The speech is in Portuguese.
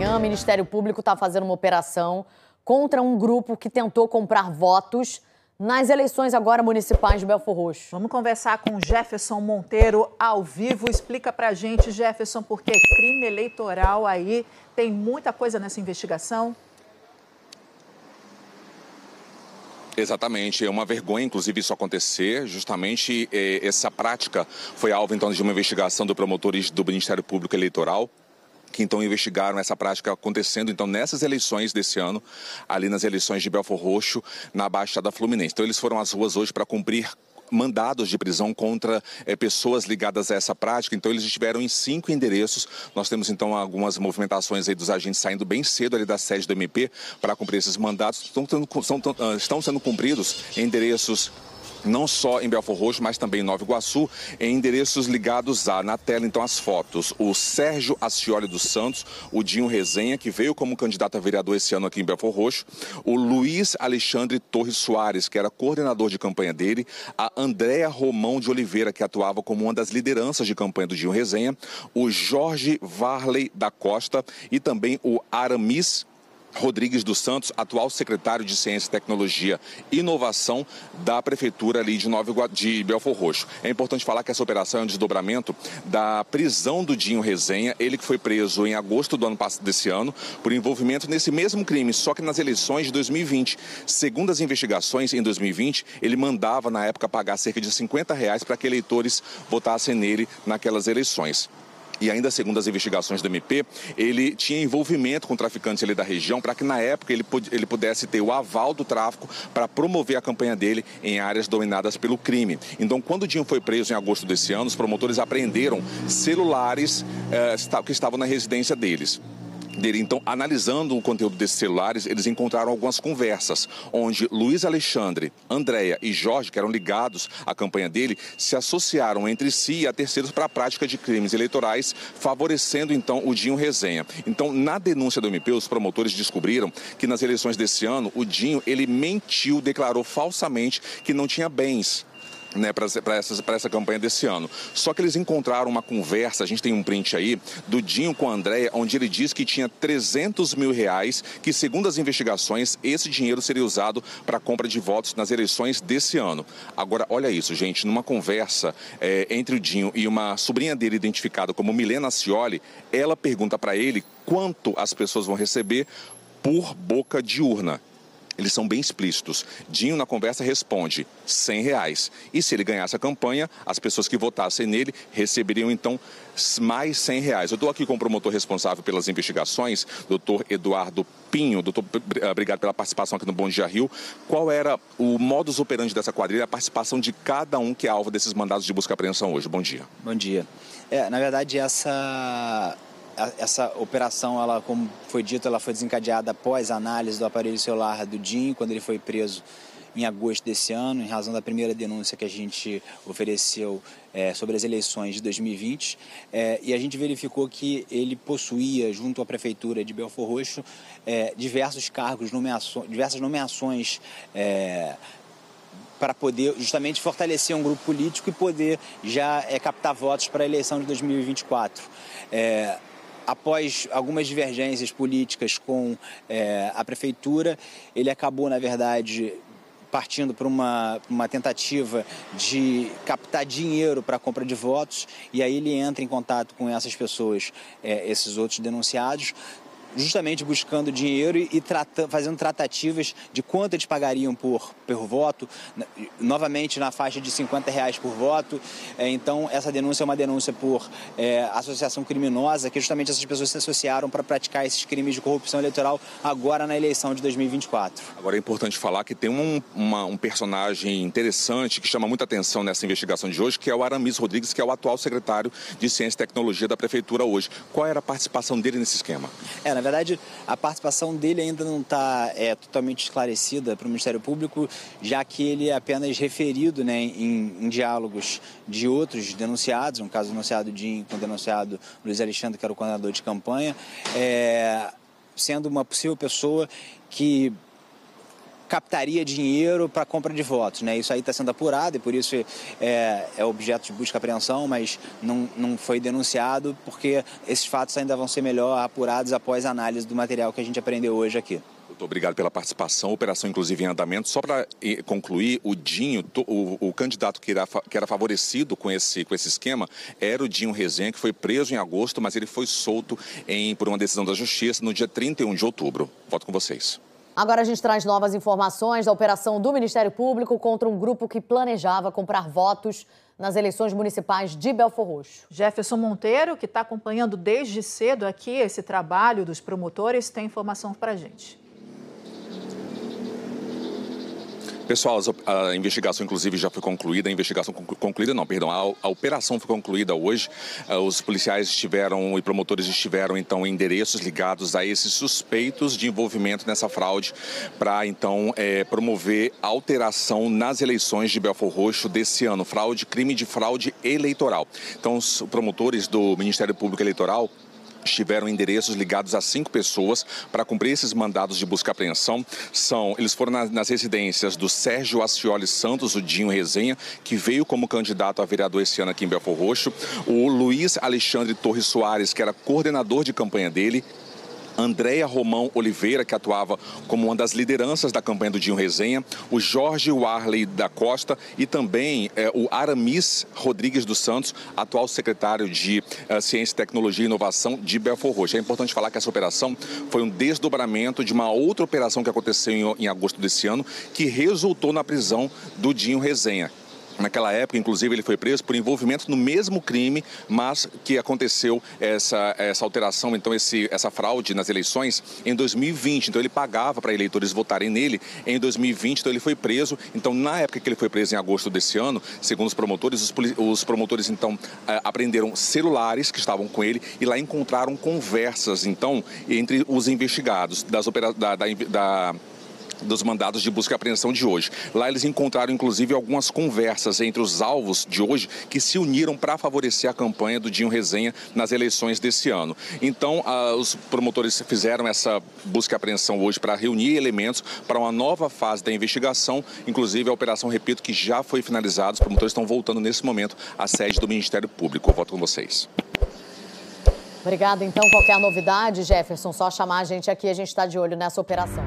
manhã, o Ministério Público está fazendo uma operação contra um grupo que tentou comprar votos nas eleições agora municipais de Belfor Roxo. Vamos conversar com Jefferson Monteiro ao vivo. Explica pra gente, Jefferson, por que crime eleitoral aí? Tem muita coisa nessa investigação? Exatamente, é uma vergonha, inclusive, isso acontecer. Justamente essa prática foi alvo, então, de uma investigação dos promotores do Ministério Público Eleitoral, que então investigaram essa prática acontecendo então nessas eleições desse ano, ali nas eleições de Belfor Roxo, na Baixada Fluminense. Então eles foram às ruas hoje para cumprir mandados de prisão contra pessoas ligadas a essa prática. Então eles estiveram em 5 endereços. Nós temos então algumas movimentações aí dos agentes saindo bem cedo ali da sede do MP para cumprir esses mandados. Estão sendo cumpridos em endereços não só em Belfor Roxo, mas também em Nova Iguaçu, em endereços ligados a, na tela, então, as fotos, o Sérgio Ascioli dos Santos, o Dinho Resenha, que veio como candidato a vereador esse ano aqui em Belfor Roxo, o Luiz Alexandre Torres Soares, que era coordenador de campanha dele, a Andréa Romão de Oliveira, que atuava como uma das lideranças de campanha do Dinho Resenha, o Jorge Varley da Costa e também o Aramis Rodrigues dos Santos, atual secretário de Ciência, Tecnologia e Inovação da Prefeitura ali de Belfor Roxo. É importante falar que essa operação é um desdobramento da prisão do Dinho Resenha, ele que foi preso em agosto do ano passado desse ano, por envolvimento nesse mesmo crime, só que nas eleições de 2020. Segundo as investigações, em 2020, ele mandava, na época, pagar cerca de R$50 para que eleitores votassem nele naquelas eleições. E ainda segundo as investigações do MP, ele tinha envolvimento com traficantes ali da região para que na época ele pudesse ter o aval do tráfico para promover a campanha dele em áreas dominadas pelo crime. Então, quando o Dinho foi preso em agosto desse ano, os promotores apreenderam celulares que estavam na residência dele. Então, analisando o conteúdo desses celulares, eles encontraram algumas conversas, onde Luiz Alexandre, Andréa e Jorge, que eram ligados à campanha dele, se associaram entre si e a terceiros para a prática de crimes eleitorais, favorecendo, então, o Dinho Resenha. Então, na denúncia do MP, os promotores descobriram que nas eleições desse ano, o Dinho, ele mentiu, declarou falsamente que não tinha bens, né, para essa campanha desse ano. Só que eles encontraram uma conversa, a gente tem um print aí, do Dinho com a Andréa, onde ele diz que tinha R$300 mil, que segundo as investigações, esse dinheiro seria usado para a compra de votos nas eleições desse ano. Agora, olha isso, gente, numa conversa entre o Dinho e uma sobrinha dele identificada como Milena Ascioli, ela pergunta para ele quanto as pessoas vão receber por boca de urna. Eles são bem explícitos. Dinho, na conversa, responde R$100. E se ele ganhasse a campanha, as pessoas que votassem nele receberiam, então, mais R$100. Eu estou aqui com o promotor responsável pelas investigações, doutor Eduardo Pinho. Doutor, obrigado pela participação aqui no Bom Dia Rio. Qual era o modus operandi dessa quadrilha, a participação de cada um que é alvo desses mandados de busca e apreensão hoje? Bom dia. Bom dia. Na verdade, essa operação, ela, como foi dito, ela foi desencadeada após a análise do aparelho celular do Dinho, quando ele foi preso em agosto desse ano, em razão da primeira denúncia que a gente ofereceu sobre as eleições de 2020. E a gente verificou que ele possuía, junto à Prefeitura de Belfor Roxo, diversos cargos, diversas nomeações para poder justamente fortalecer um grupo político e poder já captar votos para a eleição de 2024. Após algumas divergências políticas com a Prefeitura, ele acabou, na verdade, partindo para uma tentativa de captar dinheiro para a compra de votos, e aí ele entra em contato com essas pessoas, esses outros denunciados, justamente buscando dinheiro e fazendo tratativas de quanto eles pagariam por voto, novamente na faixa de R$50 por voto. Então, essa denúncia é uma denúncia por associação criminosa, que justamente essas pessoas se associaram para praticar esses crimes de corrupção eleitoral agora na eleição de 2024. Agora é importante falar que tem um personagem interessante que chama muita atenção nessa investigação de hoje, que é o Aramis Rodrigues, que é o atual secretário de Ciência e Tecnologia da Prefeitura hoje. Qual era a participação dele nesse esquema? Na verdade, a participação dele ainda não está totalmente esclarecida para o Ministério Público, já que ele é apenas referido, né, em diálogos de outros denunciados, no caso do denunciado Dinho com o denunciado Luiz Alexandre, que era o coordenador de campanha, sendo uma possível pessoa que captaria dinheiro para compra de votos, né? Isso aí está sendo apurado e por isso é objeto de busca e apreensão, mas não foi denunciado porque esses fatos ainda vão ser melhor apurados após a análise do material que a gente aprendeu hoje aqui. Muito obrigado pela participação. Operação, inclusive, em andamento. Só para concluir, o Dinho, o candidato que era favorecido com esse esquema, era o Dinho Rezenha, que foi preso em agosto, mas ele foi solto por uma decisão da Justiça no dia 31 de outubro. Volto com vocês. Agora a gente traz novas informações da operação do Ministério Público contra um grupo que planejava comprar votos nas eleições municipais de Belford Roxo. Jefferson Monteiro, que está acompanhando desde cedo aqui esse trabalho dos promotores, tem informação para a gente. Pessoal, a investigação, inclusive, já foi concluída. A investigação concluída, não, perdão. A operação foi concluída hoje. Os policiais e promotores estiveram, então, em endereços ligados a esses suspeitos de envolvimento nessa fraude para, então, promover alteração nas eleições de Belford Roxo desse ano. Crime de fraude eleitoral. Então, os promotores do Ministério Público Eleitoral estiveram endereços ligados a 5 pessoas para cumprir esses mandados de busca e apreensão. Eles foram nas residências do Sérgio Ascioli Santos, o Dinho Rezenha, que veio como candidato a vereador esse ano aqui em Belford Roxo, o Luiz Alexandre Torres Soares, que era coordenador de campanha dele, Andréia Romão Oliveira, que atuava como uma das lideranças da campanha do Dinho Rezenha, o Jorge Warley da Costa e também o Aramis Rodrigues dos Santos, atual secretário de Ciência, Tecnologia e Inovação de Belford Roxo. É importante falar que essa operação foi um desdobramento de uma outra operação que aconteceu em agosto desse ano, que resultou na prisão do Dinho Rezenha. Naquela época, inclusive, ele foi preso por envolvimento no mesmo crime, mas que aconteceu essa alteração, então essa fraude nas eleições em 2020. Então ele pagava para eleitores votarem nele em 2020, então ele foi preso. Então na época que ele foi preso em agosto desse ano, segundo os promotores então apreenderam celulares que estavam com ele e lá encontraram conversas então entre os investigados dos mandados de busca e apreensão de hoje. Lá eles encontraram, inclusive, algumas conversas entre os alvos de hoje que se uniram para favorecer a campanha do Dinho Rezenha nas eleições desse ano. Então, os promotores fizeram essa busca e apreensão hoje para reunir elementos para uma nova fase da investigação. Inclusive, a operação, repito, que já foi finalizada. Os promotores estão voltando nesse momento à sede do Ministério Público. Eu volto com vocês. Obrigada. Então, qualquer novidade, Jefferson, só chamar a gente aqui, a gente está de olho nessa operação.